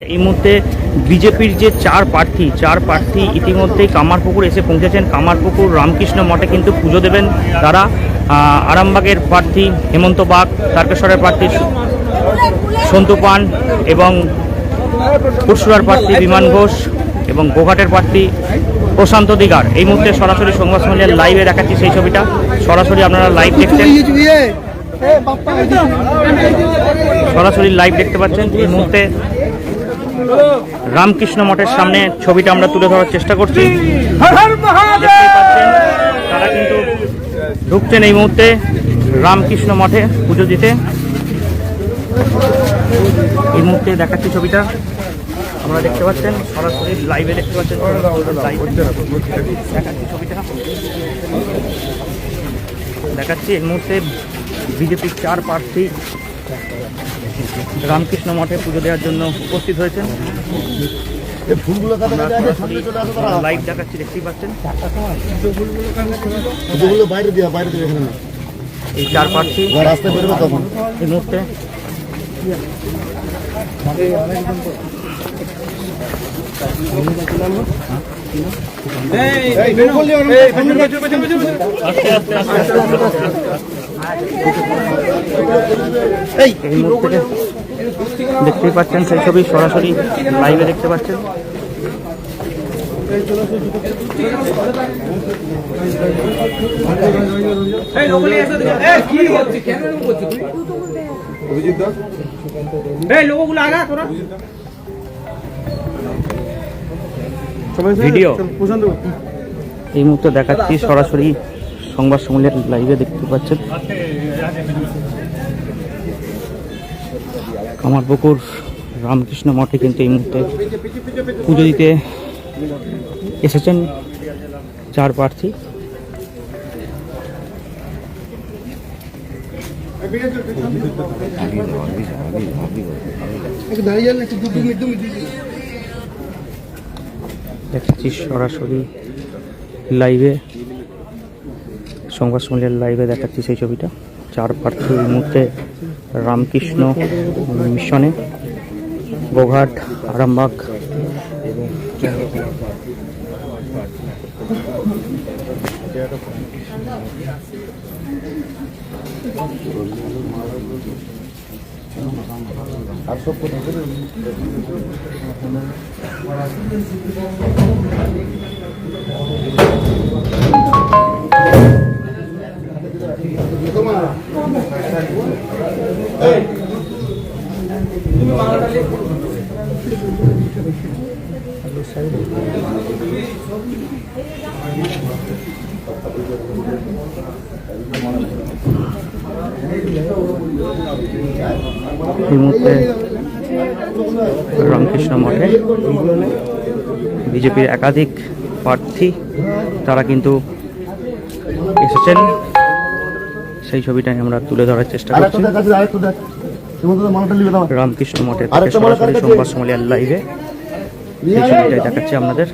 এই মুহূর্তে বিজেপির যে চার প্রার্থী ইতিমধ্যেই কামারপুকুর এসে পৌঁছেছেন। কামারপুকুর রামকৃষ্ণ মঠে কিন্তু পুজো দেবেন তারা। আরামবাগের প্রার্থী হেমন্ত বাগ, তারকেশ্বরের প্রার্থী সন্তু পান এবং পুরসুরার প্রার্থী বিমান ঘোষ এবং গোঘাটের প্রার্থী প্রশান্ত দিগার। এই মুহূর্তে সরাসরি সংবাদ সম্মেলনের লাইভে দেখাচ্ছি সেই ছবিটা। সরাসরি আপনারা লাইভ দেখছেন, সরাসরি লাইভ দেখতে পাচ্ছেন। এই মুহূর্তে রামকৃষ্ণ মঠের সামনে ছবিটা আমরা তুলে ধরার চেষ্টা করছি। দেখতেই পাচ্ছেন তারা কিন্তু ঢুকছেন এই মুহূর্তে রামকৃষ্ণ মঠে পুজো দিতে। এই মুহূর্তে দেখাচ্ছি ছবিটা, আমরা দেখতে পাচ্ছেন সরাসরি লাইভে দেখতে পাচ্ছেন। দেখাচ্ছি ছবিটা, দেখাচ্ছি এই মুহূর্তে বিজেপির চার প্রার্থী রামকৃষ্ণ মঠে পুজো দেওয়ার জন্য উপস্থিত হয়েছেন। লাইভ দেখাচ্ছি, দেখতেই পাচ্ছেন এই চার প্রার্থী এই মুহূর্তে দেখতেই পাচ্ছেন সেই ছবি সরাসরি লাইভে দেখতে পাচ্ছেন। ভিডিও এই মুহূর্তে দেখাচ্ছি সরাসরি সংবাদ সম্মেলনের লাইভে দেখতে পাচ্ছেন। কামারপুকুর রামকৃষ্ণ মঠে কিন্তু এই মুহূর্তে পুজো দিতে এসেছেন চার প্রার্থী। দেখাচ্ছি সরাসরি লাইভে সংবাদ সম্মেলনের লাইভে দেখাচ্ছি সেই ছবিটা। চার প্রার্থী এই মুহূর্তে রামকৃষ্ণ মিশনে গোঘাট, আরামবাগ এই মুহূর্তে রামকৃষ্ণ মঠে বিজেপির একাধিক প্রার্থী তারা কিন্তু এসেছেন, সেই ছবিটাই আমরা তুলে ধরার চেষ্টা করছি রামকৃষ্ণ মঠে থেকে সরাসরি সংবাদ সম্মেলনের লাইভে সেই ছবিটাই দেখাচ্ছি আপনাদের।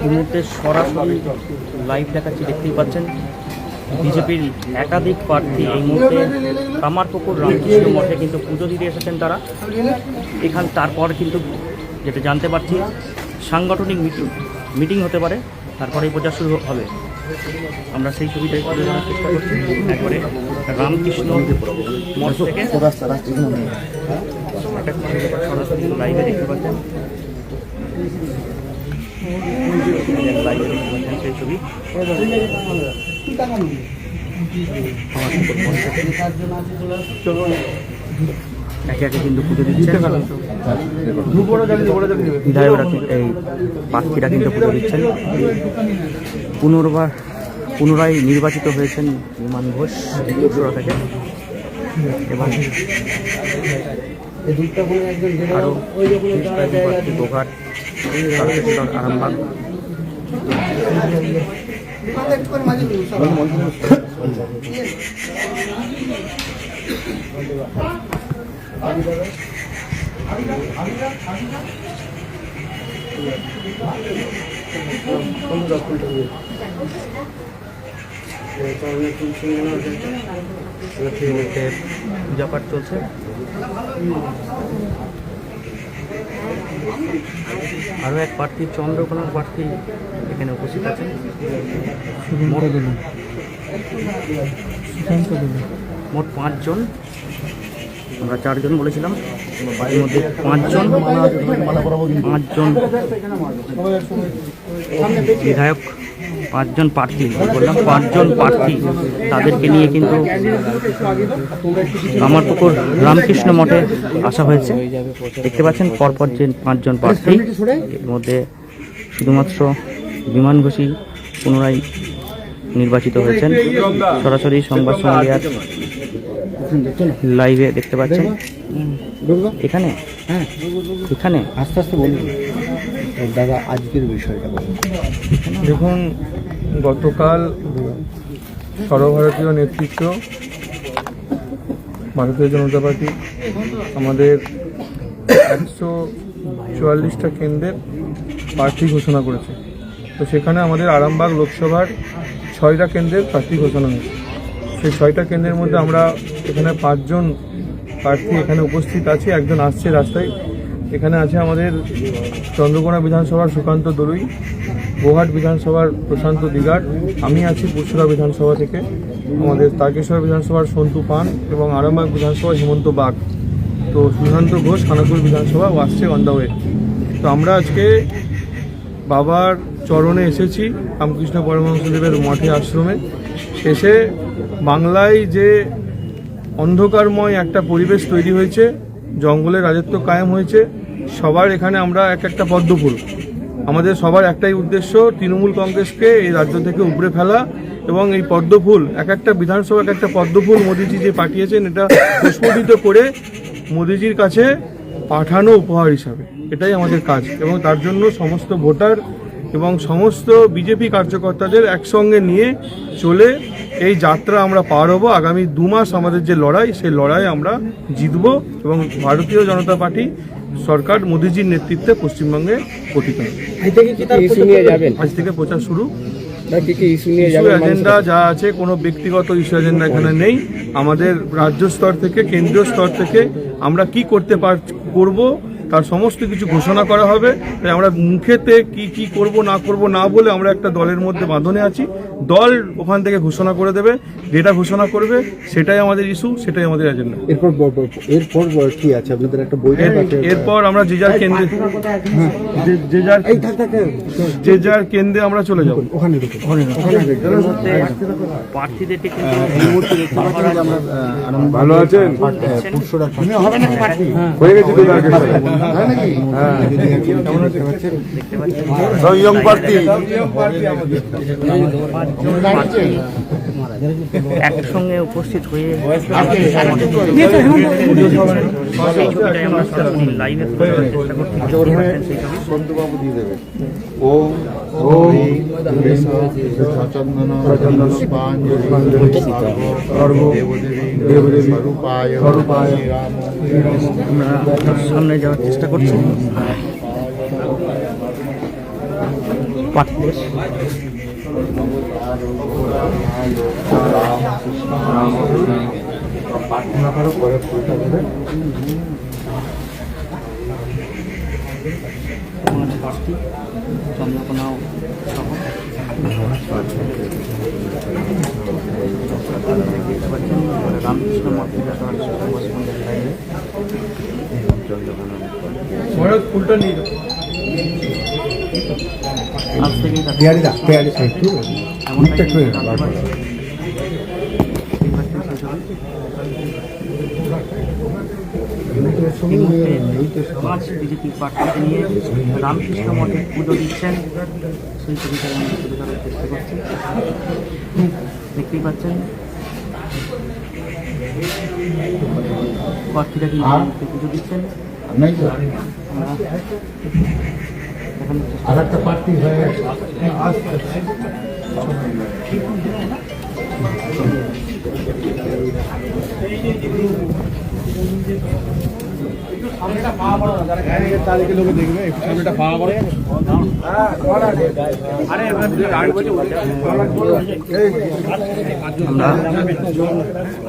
এই মুহূর্তে সরাসরি লাইভ দেখাচ্ছি, দেখতেই পাচ্ছেন বিজেপির একাধিক প্রার্থী এই মুহূর্তে কামারপুকুর রামকৃষ্ণ মঠে কিন্তু পুজো দিতে এসেছেন তারা। এখান তারপর কিন্তু যেটা জানতে পারছি সাংগঠনিক মিটিং হতে পারে, তারপরে এই প্রচার শুরু হবে। আমরা সেই ছবিটাই তুলে ধরার চেষ্টা করছি একবারে রামকৃষ্ণ মঠ থেকে সরাসরি লাইভে দেখতে পাচ্ছেন, লাইভে দেখতে পাচ্ছেন সেই ছবি। একে একে কিন্তু পুজো দিচ্ছেন বিধায়করা, এই প্রার্থীরা কিন্তু পুজো দিচ্ছেন। পুনরায় নির্বাচিত হয়েছেন বিমান ঘোষ থেকে এবং আরও প্রার্থী গোঘাট, তারকেশ্বর, আরামবাগ। পূজা পাঠ চলছে। আরও এক প্রার্থী, চন্দ্রকোনার প্রার্থী এখানে উপস্থিত আছেন। মোট 5 জন, আমরা 4 জন বলেছিলাম, এর মধ্যে 5 জন বিধায়ক, 5 জন প্রার্থী, বললাম 5 জন প্রার্থী, তাদেরকে নিয়ে কিন্তু কামারপুকুর রামকৃষ্ণ মঠে আসা হয়েছে। দেখতে পাচ্ছেন পরপর যে 5 জন প্রার্থী, এর মধ্যে শুধুমাত্র বিমান ঘোষী পুনরায় নির্বাচিত হয়েছেন। সরাসরি সংবাদ সম্মেলনের লাইভে দেখতে পাচ্ছেন। এখানে এখানে আস্তে আস্তে বলুন দাদা, আজকের বিষয়টা বলুন। দেখুন, গতকাল সর্বভারতীয় নেতৃত্ব ভারতীয় জনতা পার্টি আমাদের 144টা কেন্দ্রের প্রার্থী ঘোষণা করেছে। তো সেখানে আমাদের আরামবাগ লোকসভার 6টা কেন্দ্রের প্রার্থী ঘোষণা হয়েছে। সেই 6টা কেন্দ্রের মধ্যে আমরা এখানে 5 জন প্রার্থী এখানে উপস্থিত আছি, একজন আসছে রাস্তায়। এখানে আছে আমাদের চন্দ্রকোনা বিধানসভার সুকান্ত দলুই, গোঘাট বিধানসভার প্রশান্ত দিগার, আমি আছি পুরসুরা বিধানসভা থেকে, আমাদের তারকেশ্বর বিধানসভার সন্তু পান এবং আরামবাগ বিধানসভা হেমন্ত বাগ। তো সুশান্ত ঘোষ খানাকুল বিধানসভা আসছে অন দ্য ওয়ে। তো আমরা আজকে বাবার চরণে এসেছি, রামকৃষ্ণ পরমহংসদেবের মঠে আশ্রমে। এসে বাংলায় যে অন্ধকারময় একটা পরিবেশ তৈরি হয়েছে, জঙ্গলের রাজত্ব কায়েম হয়েছে, সবার এখানে আমরা একটা পদ্মফুল, আমাদের সবার একটাই উদ্দেশ্য তৃণমূল কংগ্রেসকে এই রাজ্য থেকে উপড়ে ফেলা। এবং এই পদ্মফুল একটা বিধানসভা একটা পদ্মফুল মোদিজি যে পাঠিয়েছেন, এটা প্রস্ফুটিত করে মোদিজির কাছে পাঠানো উপহার হিসাবে, এটাই আমাদের কাজ। এবং তার জন্য সমস্ত ভোটার এবং সমস্ত বিজেপি কার্যকর্তাদের একসঙ্গে নিয়ে চলে এই যাত্রা আমরা পার হবো। আগামী 2 মাস আমাদের যে লড়াই, সেই লড়াই আমরা জিতব এবং ভারতীয় জনতা পার্টি সরকার মোদিজির নেতৃত্বে পশ্চিমবঙ্গে গঠিত হবে। আজ থেকে প্রচার শুরু। ইস্যু এজেন্ডা যা আছে, কোনো ব্যক্তিগত ইস্যু এজেন্ডা এখানে নেই। আমাদের রাজ্য স্তর থেকে, কেন্দ্রীয় স্তর থেকে আমরা কি করব তার সমস্ত কিছু ঘোষণা করা হবে। তাই আমরা মুখেতে কি করব না বলে আমরা একটা দলের মধ্যে বাঁধনে আছি। দল ওখান থেকে ঘোষণা করে দেবে, যেটা ঘোষণা করবে সেটাই আমাদের ইস্যু, সেটাই আমাদের এজেন্ডা। এরপর কি আছে আপনাদের? একটা বৈঠক আছে, এরপর আমরা যে যার কেন্দ্রে আমরা চলে যাব। ওখানে ভালো আছেন? হয়ে গেছে তো একসঙ্গে উপস্থিত হয়ে লাইভে সন্তুবাবু দিয়ে দেবে। সামনে যাওয়ার চেষ্টা করছি। চন্দ্রকোনাও সহ রামকৃষ্ণ মঠ থেকে ফুলটা নিয়ে আজ থেকেই বিজেপি প্রার্থীকে নিয়ে রামকৃষ্ণ মঠে পুজো দিচ্ছেন, সেই ছবিটা আমি তুলে ধরার চেষ্টা করছি। দেখতেই পাচ্ছেন প্রার্থীরা কি পুজো দিচ্ছেন? নাই তো আর একটা পার্টি হয়ে আসছে। আমরা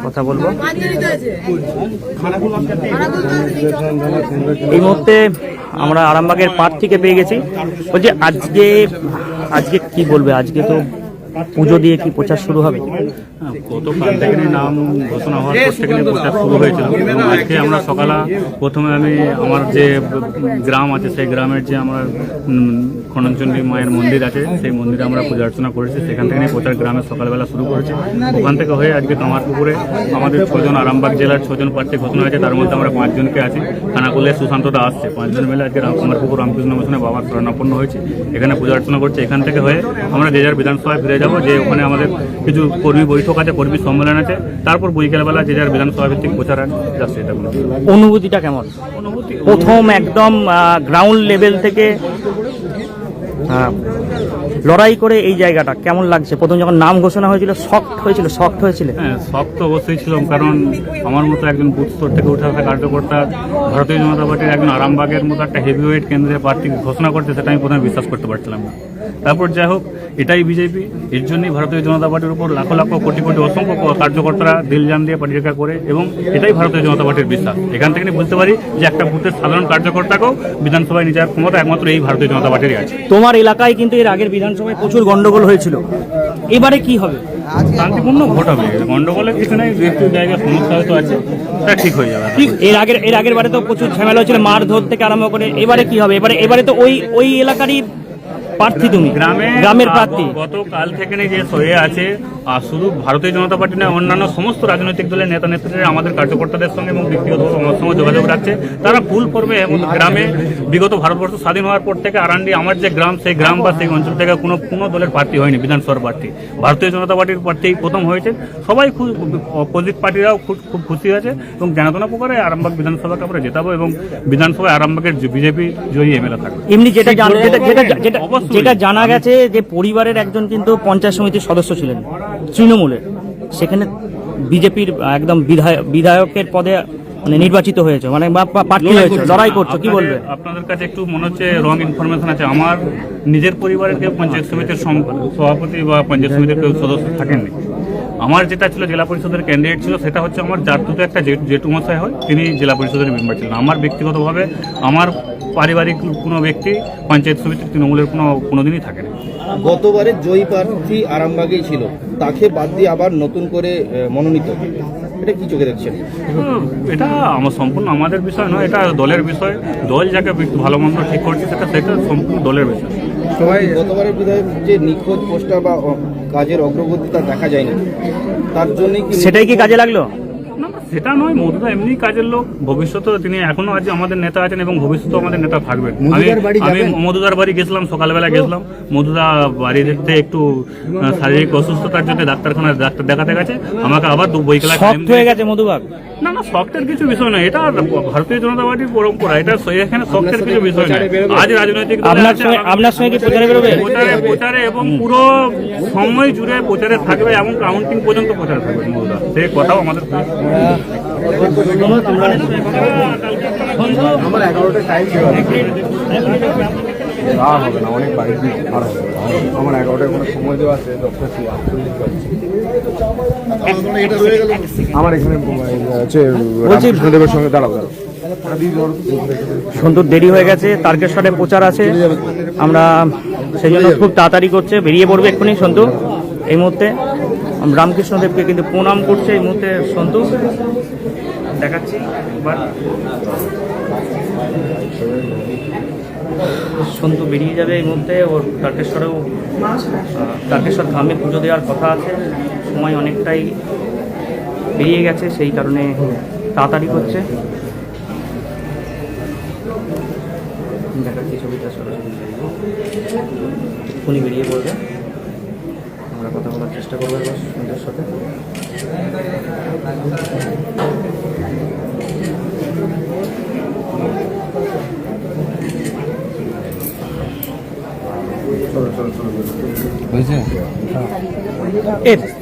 কথা বলবো। এই মুহূর্তে আমরা আরামবাগের প্রার্থীকে পেয়ে গেছি। বলছি আজকে কি বলবে? আজকে তো পুজো দিয়ে কি প্রচার শুরু হবে? গতকাল থেকে নাম ঘোষণা হওয়ার পর থেকে প্রচার শুরু হয়েছিল এবং আজকে আমরা সকালে প্রথমে আমি আমার যে গ্রাম আছে সেই গ্রামের যে আমার খননচণ্ডী মায়ের মন্দির আছে সেই মন্দিরে আমরা পূজা অর্চনা করেছি। সেখান থেকে প্রচার গ্রামে সকালবেলা শুরু করেছি। ওখান থেকে হয়ে আজকে কামারপুকুরে আমাদের 6 জন, আরামবাগ জেলার 6 জন প্রার্থী ঘোষণা হয়েছে। তার মধ্যে আমরা 5 জনকে আছি। খানাকুলে সুশান্তটা আসছে। 5 জন মিলে আজকে কামারপুকুর রামকৃষ্ণ মিশনে বাবার শরণাপন্ন হয়েছে। এখানে পূজা অর্চনা করছে। এখান থেকে হয়ে আমরা যে যার বিধানসভায় ফিরে যাবো, যে ওখানে আমাদের কিছু কর্মী বৈঠক আছে, কর্মী সম্মেলন আছে। তারপর বিকেলবেলা যে যার বিধানসভা ভিত্তিক প্রচার যাচ্ছে। এটা অনুভূতিটা কেমন? প্রথম একদম গ্রাউন্ড লেভেল থেকে লড়াই করে এই জায়গাটা কেমন লাগছে? প্রথম যখন নাম ঘোষণা হয়েছিল শক্ট হয়েছিল? হ্যাঁ, শক্ত অবশ্যই ছিলাম, কারণ আমার মতো একজন বুথ স্তর থেকে উঠে আসা কার্যকর্তা ভারতীয় জনতা পার্টির একজন আরামবাগের মতো একটা হেভিওয়েট কেন্দ্রে প্রার্থী ঘোষণা করছে, সেটা আমি প্রথমে বিশ্বাস করতে পারছিলাম না। তারপর যাই হোক, এটাই বিজেপি। এর জন্যই ভারতীয় জনতা পার্টির উপর লাখো লাখো কোটি কোটি অসংখ্য কার্যকর্তারা দিল জান দিয়ে পার্টিকা করে, এবং এটাই ভারতীয় জনতা পার্টির বিশ্বাস। এখান থেকে বুঝতে পারি যে একটা বুথের সাধারণ কার্যকর্তাকেও বিধানসভায় নিজের ক্ষমতা একমাত্র এই ভারতীয় জনতা পার্টিরই আছে। তোমার এলাকায় কিন্তু এর আগের বিধানসভায় প্রচুর গন্ডগোল হয়েছিল, এবারে কি হবে? শান্তিপূর্ণ ভোট হবে। গন্ডগোলের কিছু নেই, দু একটু জায়গায় সমস্যা হয়তো আছে, তা ঠিক হয়ে যাবে। ঠিক এর আগের বারে তো প্রচুর ঝামেলা হয়েছিল, মারধর থেকে আরম্ভ করে। এবারে কি হবে? এবারে তো ওই এলাকারই প্রার্থী, তুমি গ্রামের প্রার্থী। গতকাল থেকে যে সয়ে আছে, আর শুধু ভারতীয় জনতা পার্টি নয়, অন্যান্য সমস্ত রাজনৈতিক দলের নেতা নেত্রীরা আমাদের কার্যকর্তাদের সঙ্গে এবং ব্যক্তিগতভাবে আমার সঙ্গে যোগাযোগ রাখছে। তারা ফুল করবে এবং গ্রামে বিগত ভারতবর্ষ স্বাধীন হওয়ার পর থেকে আরান্ডি আমার যে গ্রাম, সেই গ্রাম বা সেই অঞ্চল থেকে কোনো দলের প্রার্থী হয়নি বিধানসভার প্রার্থী। ভারতীয় জনতা পার্টির প্রার্থী প্রথম হয়েছে। সবাই অপোজিট পার্টিরাও খুব খুশি আছে এবং জানাতনা প্রকারে আরামবাগ বিধানসভাকে আমরা জেতাবো এবং বিধানসভায় আরামবাগের বিজেপি জয়ী এমএলএ থাকবে। এমনি যেটা জানা গেছে যে পরিবারের একজন কিন্তু পঞ্চায়েত সমিতির সদস্য ছিলেন তৃণমূলের, সেখানে বিজেপির একদম বিধায়কের পদে মানে নির্বাচিত হয়েছে, মানে প্রার্থী হয়েছে, লড়াই করছো, কি বলবে? আপনাদের কাছে একটু মনে হচ্ছে রং ইনফরমেশন আছে। আমার নিজের পরিবারের কেউ পঞ্চায়েত সমিতির সভাপতি বা পঞ্চায়েত সমিতির কেউ সদস্য থাকেননি। আমার যেটা ছিল জেলা পরিষদের ক্যান্ডিডেট ছিল, সেটা হচ্ছে আমার জাতুতে একটা জেঠুমশাই হয়, তিনি জেলা পরিষদের মেম্বার ছিলেন। আমার ব্যক্তিগতভাবে আমার পারিবারিক কোনো ব্যক্তি পঞ্চায়েত সমিতির তৃণমূলের কোনোদিনই থাকেনি। গতবারের জয়ী প্রার্থী আরামবাগেই ছিল, তাকে বাদ দিয়ে আবার নতুন করে মনোনীত, এটা কি চোখে দেখছেন? এটা আমার সম্পূর্ণ আমাদের বিষয় নয়, এটা দলের বিষয়। দল যাকে ভালো মন্দ ঠিক করছে সেটা সম্পূর্ণ দলের বিষয়। সবাই গতবারের বিধায়ক যে নিখোঁজ পোস্টার বা কাজের অগ্রগতি তা দেখা যায়নি, তার জন্যই কি সেটাই কি কাজে লাগলো? না, সেটা নয়। মধুদা এমনি কাজের লোক, ভবিষ্যতে তিনি এখনো আজ আমাদের নেতা আছেন এবং ভবিষ্যতে আমাদের নেতা থাকবেন। আমি মধুদার বাড়ি গেছিলাম, সকালবেলা গেছিলাম। মধুদা বাড়িতে একটু শারীরিক অসুস্থতার জন্য ডাক্তার দেখাতে গেছে। আমাকে আবার বইকেলা হয়ে গেছে মধুবাগ। না, শক্তের কিছু বিষয় নয়, এটা ভারতীয় জনতা পার্টির পরম্পরা। এটা এখানে শক্তের কিছু বিষয় নয়। আজ রাজনৈতিক আপনার সঙ্গে কি প্রচারে বেরোবে? প্রচারে এবং পুরো সময় জুড়ে প্রচারে থাকবে এবং কাউন্টিং পর্যন্ত প্রচারে থাকবে মধুদা। সেই কথাও আমাদের আমার 11টায় টাইম হবে না, অনেক বাড়ি আর হবে। আমার 11টায় কোনো সময় দেওয়া আছে, 10:48 বাজছে। আমার এখানে রামকৃষ্ণদেবের সঙ্গে দাঁড়াও। সন্তুর দেরি হয়ে গেছে, তারকেশ্বরে প্রচার আছে, আমরা সেই জন্য খুব তাড়াতাড়ি করছে, বেরিয়ে পড়বে এক্ষুনি সন্তু। এই মুহূর্তে রামকৃষ্ণদেবকে কিন্তু প্রণাম করছে এই মুহূর্তে সন্তু, দেখাচ্ছি একবার। সন্তু বেরিয়ে যাবে এই মুহূর্তে। ওর তারকেশ্বর ধামে পুজো দেওয়ার কথা আছে, সময় অনেকটাই বেরিয়ে গেছে, সেই কারণে তাড়াতাড়ি করছে। দেখাচ্ছি ছবিটা সরাসরি, এক্ষুনি বেরিয়ে পড়বে। আমরা কথা বলার চেষ্টা করবো সন্ধ্যের সাথে।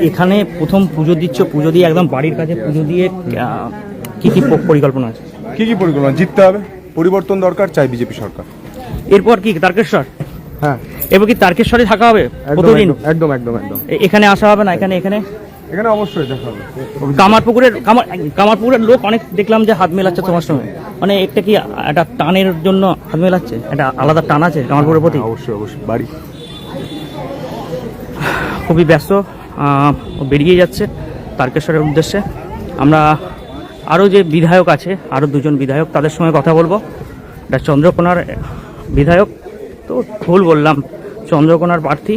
এখানে প্রথম পুজো দিচ্ছ, পুজো দিয়ে একদম বাড়ির কাছে পুজো দিয়ে কি কি পরিকল্পনা আছে? কি কি পরিকল্পনা? জিততে হবে, পরিবর্তন দরকার, চাই বিজেপি সরকার। এরপর কি তারকেশ্বর? হ্যাঁ, এবার কি তারকেশ্বরে থাকা হবে একদম কতদিন? একদম একদম একদম এখানে আসা হবে না? এখানে এখানে এখানে অবশ্যই দেখা হবে। কামারপুকুরের লোক অনেক দেখলাম যে হাত মেলাচ্ছে তোমার সঙ্গে, মানে একটা কি একটা টানের জন্য হাত মেলাচ্ছে? একটা আলাদা টান আছে কামারপুরের প্রতি? অবশ্যই অবশ্যই। বাড়ি খুবই ব্যস্ত, ও বেরিয়ে যাচ্ছে তারকেশ্বরের উদ্দেশ্যে। আমরা আরও যে বিধায়ক আছে, আরও দুজন বিধায়ক, তাদের সঙ্গে কথা বলবো। এটা চন্দ্রকোনার বিধায়ক, তো ভুল বললাম, চন্দ্রকোনার প্রার্থী,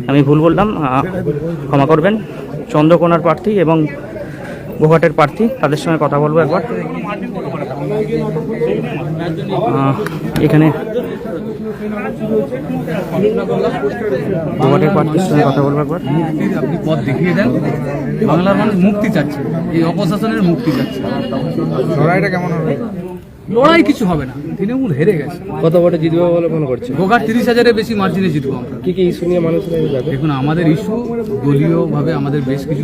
আমি ভুল বললাম, ক্ষমা করবেন। চন্দ্রকোনার প্রার্থী এবং গোঘাটের প্রার্থী, তাদের সঙ্গে কথা বলবো একবার। এখানে গোঘাটের প্রার্থীর সঙ্গে কথা বলবো একবার। আপনি পথ দেখিয়ে দেন, বাংলার মানুষ মুক্তি চাচ্ছে, এই অপশাসনের মুক্তি চাচ্ছে। লড়াইটা কেমন হবে? লড়াই কিছু হবে না, তৃণমূল হেরে গেছে। কত ভোটে জিতবে বলে মনে করছে? গোঘাট 30,000-এর বেশি মার্জিনে জিতবো আমরা। কি কি ইস্যু নিয়ে মানুষরা যাবে? দেখুন, আমাদের ইস্যু দলীয়ভাবে আমাদের বেশ কিছু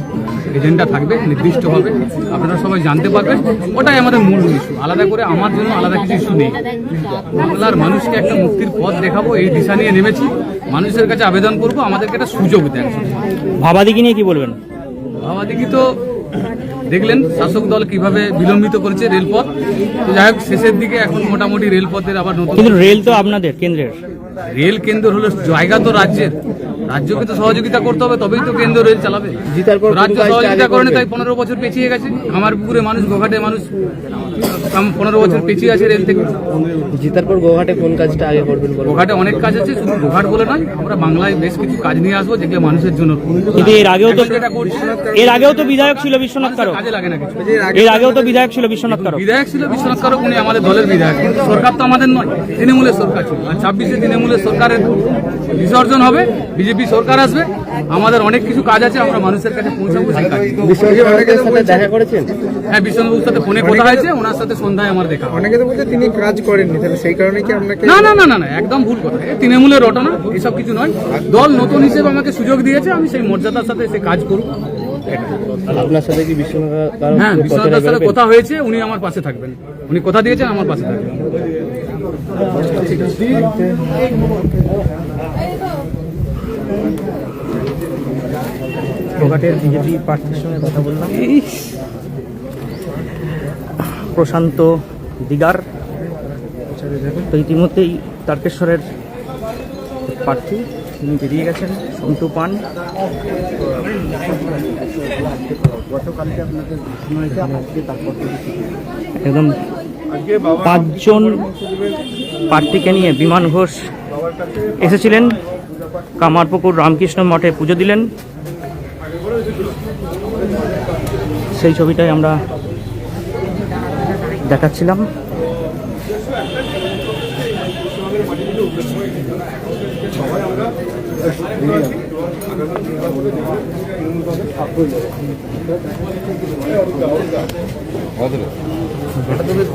এজেন্ডা থাকবে নির্দিষ্টভাবে, আপনারা সবাই জানতে পারবেন, ওটাই আমাদের মূল ইস্যু। আলাদা করে আমার জন্য আলাদা কিছু ইস্যু নেই। বাংলার মানুষকে একটা মুক্তির পথ দেখাবো, এই দিশা নিয়ে নেমেছি। মানুষের কাছে আবেদন করবো আমাদেরকে একটা সুযোগ দেন। ভাবাদিকে নিয়ে কি বলবেন? ভাবাদিকি তো দেখলেন শাসক দল কিভাবে বিলম্বিত করেছে রেলপথ, তো যাই হোক শেষের দিকে এখন মোটামুটি রেলপথের আবার নতুন। কিন্তু রেল তো আপনাদের কেন্দ্রের, রেল কেন্দ্র হলো জায়গা তো রাজ্যের, রাজ্যকে তো সহযোগিতা করতে হবে, তবেই তো কেন্দ্র রেল চালাবে। জিতার পর রাজ্য সহযোগিতা করেনি, তাই 15 বছর পেছিয়ে গেছে। কামারপুকুরে মানুষ, গোঘাটে মানুষ 15 বছর পেছিয়ে আছে রেল থেকে। জিতার পর গোঘাটে কোন কাজটা আগে করবেন? গোঘাটে অনেক কাজ আছে, শুধু গোঘাট বলে নয়, আমরা বাংলায় বেশ কিছু কাজ নিয়ে আসবো যেগুলো মানুষের জন্য। কিন্তু এর আগেও তো বিধায়ক ছিল বিশ্বনাথ কারক, কাজে লাগে না কিছু। এর আগেও তো বিধায়ক ছিল বিশ্বনাথ কারক। বিধায়ক ছিল বিশ্বনাথ কারক, উনি আমাদের দলের বিধায়ক, কিন্তু সরকার তো আমাদের নয়, তৃণমূলের সরকার ছিল। আর 26-এ তৃণমূলের সরকারের বিসর্জন হবে, বিজেপি সরকার আসবে। আমাদের অনেক কিছু কাজ আছে, আমরা মানুষের কাছে পৌঁছাবো, সেই কাজ। বিশ্বজিৎ সাথে দেখা করেছেন? হ্যাঁ, বিশ্বনাথবাবুর সাথে ফোনে কথা হয়েছে, ওনার সাথে সন্ধ্যায় আমার দেখা। অনেকে তো বলছে তিনি কাজ করেননি, তাহলে সেই কারণে কি আপনাকে? না না না না না, একদম ভুল কথা। তৃণমূলের রটনা, এসব কিছু নয়। দল নতুন হিসেবে আমাকে সুযোগ দিয়েছে, আমি সেই মর্যাদার সাথে সে কাজ করব। আপনার সাথে কি বিশ্বনাথ হ্যাঁ, বিশ্বনাথের সাথে কথা হয়েছে, উনি আমার পাশে থাকবেন, উনি কথা দিয়েছেন আমার পাশে থাকবেন। গোঘাটের বিজেপি প্রার্থীর সঙ্গে কথা বললাম, প্রশান্ত দিগার। তো ইতিমধ্যেই তারকেশ্বরের প্রার্থী তিনি বেরিয়ে গেছেন, সন্তু পান। একদম 5 জন প্রার্থীকে নিয়ে বিমান ঘোষ এসেছিলেন কামারপুকুর রামকৃষ্ণ মঠে পুজো দিলেন। সেই ছবিটাই আমরা দেখাচ্ছিলাম।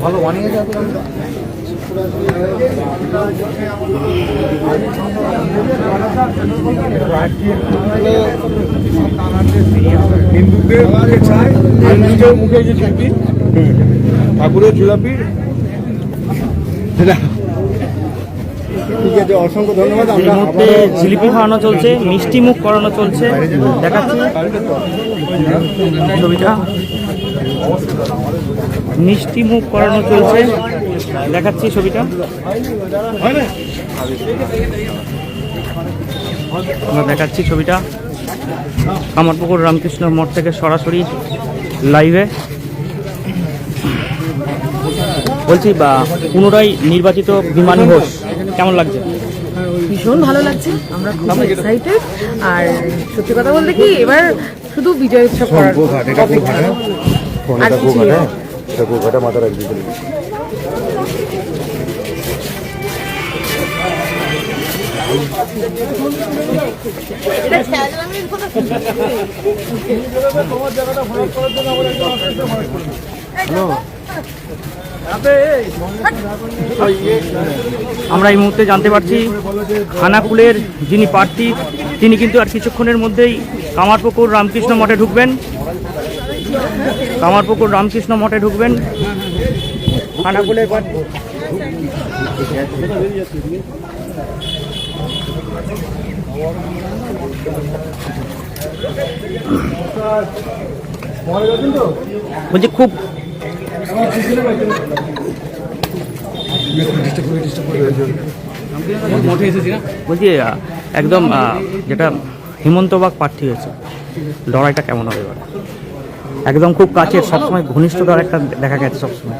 ভালো বানিয়ে যাবে। হিন্দুদের মুখে চায়, হিন্দুদের মুখে যে জিলাপি, ঠাকুরের জিলাপি। ঠিক আছে, অসংখ্য ধন্যবাদ। এই মুহূর্তে জিলিপি খাওয়ানো চলছে, মিষ্টি মুখ করানো চলছে, দেখাচ্ছি ছবিটা। মিষ্টি মুখ করানো চলছে, দেখাচ্ছি ছবিটা। আমরা দেখাচ্ছি ছবিটা কামারপুকুর রামকৃষ্ণ মঠ থেকে সরাসরি লাইভে। বলছি বা পুনরায় নির্বাচিত বিমান ঘোষ, কেমন লাগছে? ভীষণ ভালো লাগছে, আমরা খুব এক্সাইটেড। আর সত্যি কথা বলতে কি, এবার শুধু বিজয় উৎসব করার আর কিছু নেই। মাথা রাখবি। আমরা এই মুহূর্তে জানতে পারছি খানাকুলের যিনি প্রার্থী তিনি কিন্তু আর কিছুক্ষণের মধ্যেই কামারপুকুর রামকৃষ্ণ মঠে ঢুকবেন। কামারপুকুর রামকৃষ্ণ মঠে ঢুকবেন খানাকুলের প্রার্থী। বলছি খুব বলছি একদম যেটা হেমন্তবাগ প্রার্থী হয়েছে লড়াইটা কেমন হবে এবার? একদম খুব কাছের, সবসময় ঘনিষ্ঠতার একটা দেখা গেছে সবসময়।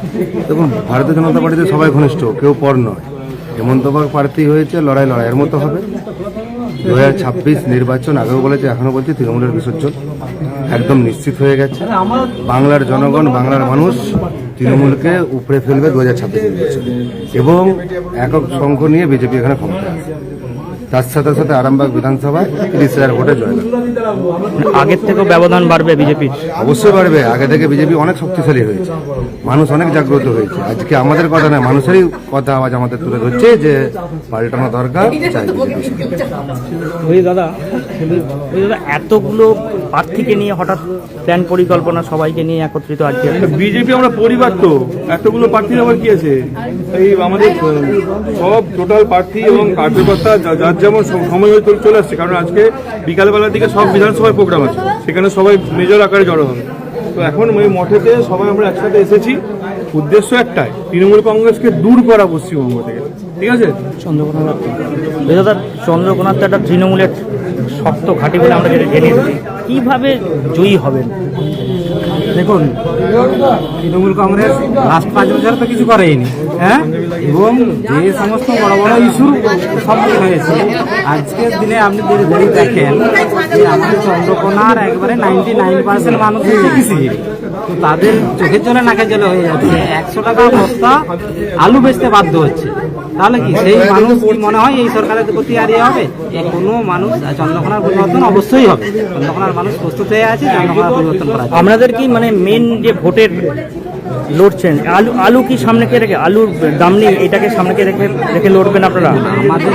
দেখুন, ভারতীয় জনতা পার্টিতে সবাই ঘনিষ্ঠ, কেউ পর নয়। হেমন্তবাগ প্রার্থী হয়েছে, লড়াইয়ের মতো হবে। 2026 নির্বাচন আগেও বলেছে, এখনো বলছি, তৃণমূলের বিসর্জন একদম নিশ্চিত হয়ে গেছে। বাংলার জনগণ, বাংলার মানুষ তৃণমূলকে উপড়ে ফেলবে 2026 নির্বাচনে, এবং একক সংখ্যা নিয়ে বিজেপি এখানে ক্ষমতা আছে। তার সাথে সাথে আরামবাগ বিধানসভায় 30,000 ভোটে জয়লাভ। আগের থেকেও ব্যবধান বাড়বে বিজেপির? অবশ্যই বাড়বে। আগে থেকে বিজেপি অনেক শক্তিশালী হয়েছে, মানুষ অনেক জাগ্রত হয়েছে। আজকে আমাদের কথা নয়, মানুষেরই কথা আওয়াজ আমাদের তুলে ধরছে যে পাল্টানো দরকার, চাই ওই দাদা এতগুলো প্রার্থীকে নিয়ে হঠাৎ প্ল্যান পরিকল্পনা সবাইকে নিয়ে একত্রিত আজকে বিজেপি আমরা পরিবার, তো এতগুলো প্রার্থীর আবার কি আছে? এই আমাদের সব টোটাল প্রার্থী এবং কার্যকর্তা যার যেমন সময় হয়ে চলে আসছে। কারণ আজকে বিকালবেলার দিকে সব বিধানসভায় প্রোগ্রাম আছে, সেখানে সবাই মেজর আকারে জড়ো হবে। তো এখন ওই মঠেতে সবাই আমরা একসাথে এসেছি, উদ্দেশ্য একটাই, তৃণমূল কংগ্রেসকে দূর করা পশ্চিমবঙ্গ থেকে। ঠিক আছে? চন্দ্রকোনার দাদা, চন্দ্রকোনার তো একটা তৃণমূলের শক্ত ঘাঁটি বলে আমরা যেটা জেনে এসেছি, কীভাবে জয়ী হবেন? দেখুন, তৃণমূল কংগ্রেস লাস্ট 5 বছর তো কিছু করেনি, হ্যাঁ, এবং যে সমস্ত বড় বড় ইস্যু সব কিছু হয়েছে, আজকের দিনে আপনি যদি দেখেন যে আমাদের চন্দ্রকোনার একবারে 99% মানুষ হচ্ছে কৃষিজীবী। তো তাদের চোখের জলে নাকের জলে হয়ে যাচ্ছে, 100 টাকা বস্তা আলু বেচতে বাধ্য হচ্ছে। তাহলে কি সেই মানুষ কি মনে হয় এই সরকারের প্রতি আর হবে? কোনো মানুষ চন্দ্রকোনার পরিবর্তন অবশ্যই হবে। চন্দ্রকোনার মানুষ প্রস্তুত হয়ে আছে চন্দ্রকোনার পরিবর্তন করা। আপনাদের কি মানে মেন যে ভোটের লড়ছেন, আলু কি সামনে কে রেখে, আলুর দাম নেই, এটাকে সামনে কে রেখে লড়বেন আপনারা? আমাদের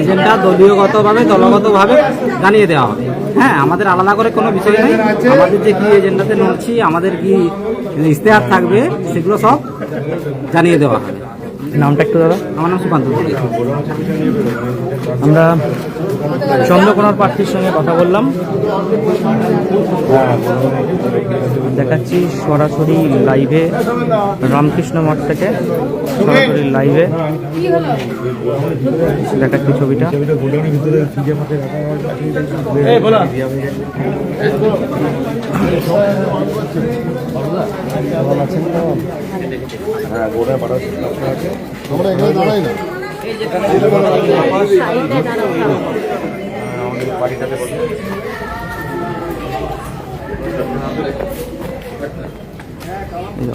এজেন্ডা দলীয়গতভাবে দলগতভাবে জানিয়ে দেওয়া হবে। হ্যাঁ, আমাদের আলাদা করে কোনো বিষয় নেই। আমাদের যে কি এজেন্ডাতে লড়ছি, আমাদের কি ইশতেহার থাকবে, সেগুলো সব জানিয়ে দেওয়া হবে। নামটা একটু দাদা? আমার নাম সুকান্ত। আমরা চন্দ্রকোনার প্রার্থীর সঙ্গে কথা বললাম, দেখাচ্ছি সরাসরি লাইভে রামকৃষ্ণ মঠ থেকে, সরাসরি লাইভে দেখাচ্ছি ছবিটা। আমরা এখানে দাঁড়াই না।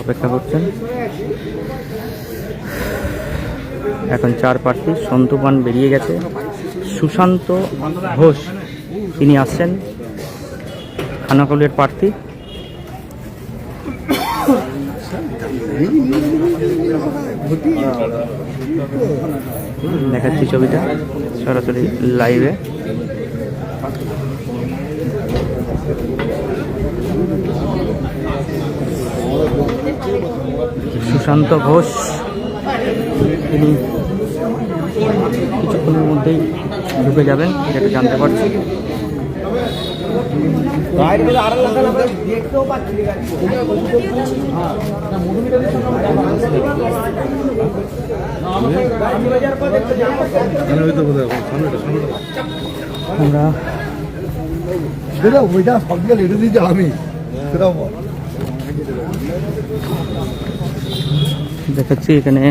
অপেক্ষা করছেন এখন 4 প্রার্থী। সন্তু পান বেরিয়ে গেছে, সুশান্ত ঘোষ তিনি আসছেন, খানাকুলের প্রার্থী। দেখাচ্ছি ছবিটা সরাসরি লাইভে। সুশান্ত ঘোষ তিনি কিছুক্ষণের মধ্যেই ঢুকে যাবেন, যেটা জানতে পারছি। আমরা ওইটা সবগুলো লেটে দিয়েছি আমি, সেটাও দেখাচ্ছি এখানে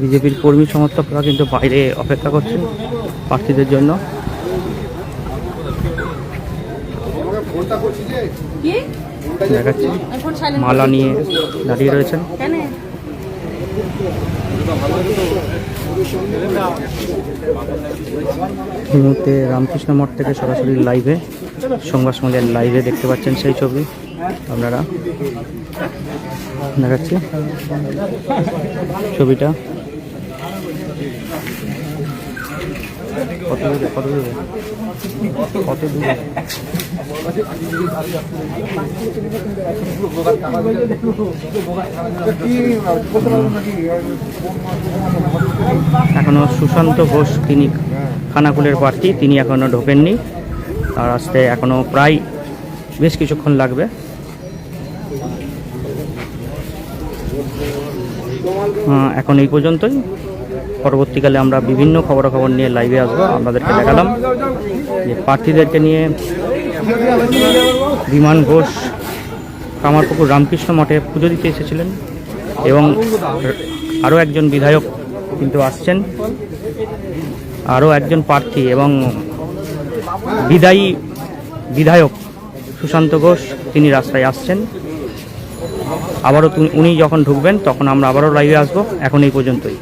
বিজেপির কর্মী সমর্থকরা কিন্তু বাইরে অপেক্ষা করছেন প্রার্থীদের জন্য। দেখাচ্ছি মালা নিয়ে দাঁড়িয়ে রয়েছেন। এই মুহূর্তে রামকৃষ্ণ মঠ থেকে সরাসরি লাইভে সংবাদ সমাজের লাইভে দেখতে পাচ্ছেন সেই ছবি আপনারা দেখাচ্ছি ছবিটা। কত দূরে কত দূরে কত দূরে এখনো সুশান্ত ঘোষ তিনি খানাকুলের প্রার্থী, তিনি এখনো ঢোকেননি, তার আসতে এখনো প্রায় বেশ কিছুক্ষণ লাগবে। এখন এই পর্যন্তই, পরবর্তীকালে আমরা বিভিন্ন খবরাখবর নিয়ে লাইভে আসবো। আপনাদেরকে দেখালাম যে প্রার্থীদেরকে নিয়ে বিমান ঘোষ কামারপুকুর রামকৃষ্ণ মঠে পুজো দিতে এসেছিলেন এবং আরও একজন বিধায়ক কিন্তু আসছেন, আরও একজন প্রার্থী এবং বিদায়ী বিধায়ক সুশান্ত ঘোষ তিনি রাস্তায় আসছেন। আবারও উনি যখন ঢুকবেন তখন আমরা আবারও লাইভে আসবো। এখন এই পর্যন্তই।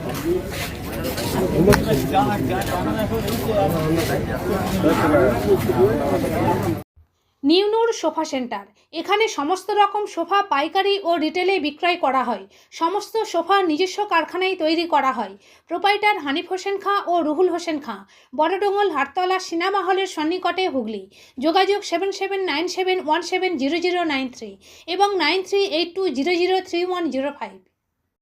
নিউনুর সোফা সেন্টার, এখানে সমস্ত রকম সোফা পাইকারি ও রিটেলে বিক্রয় করা হয়। সমস্ত সোফা নিজস্ব কারখানায় তৈরি করা হয়। প্রোপাইটার হানিফ হোসেন খাঁ ও রুহুল হোসেন খাঁ, বড়ডোঙ্গল হাটতলা সিনেমা হলের সন্নিকটে, হুগলি। যোগাযোগ 7797170093 এবং 9382003105।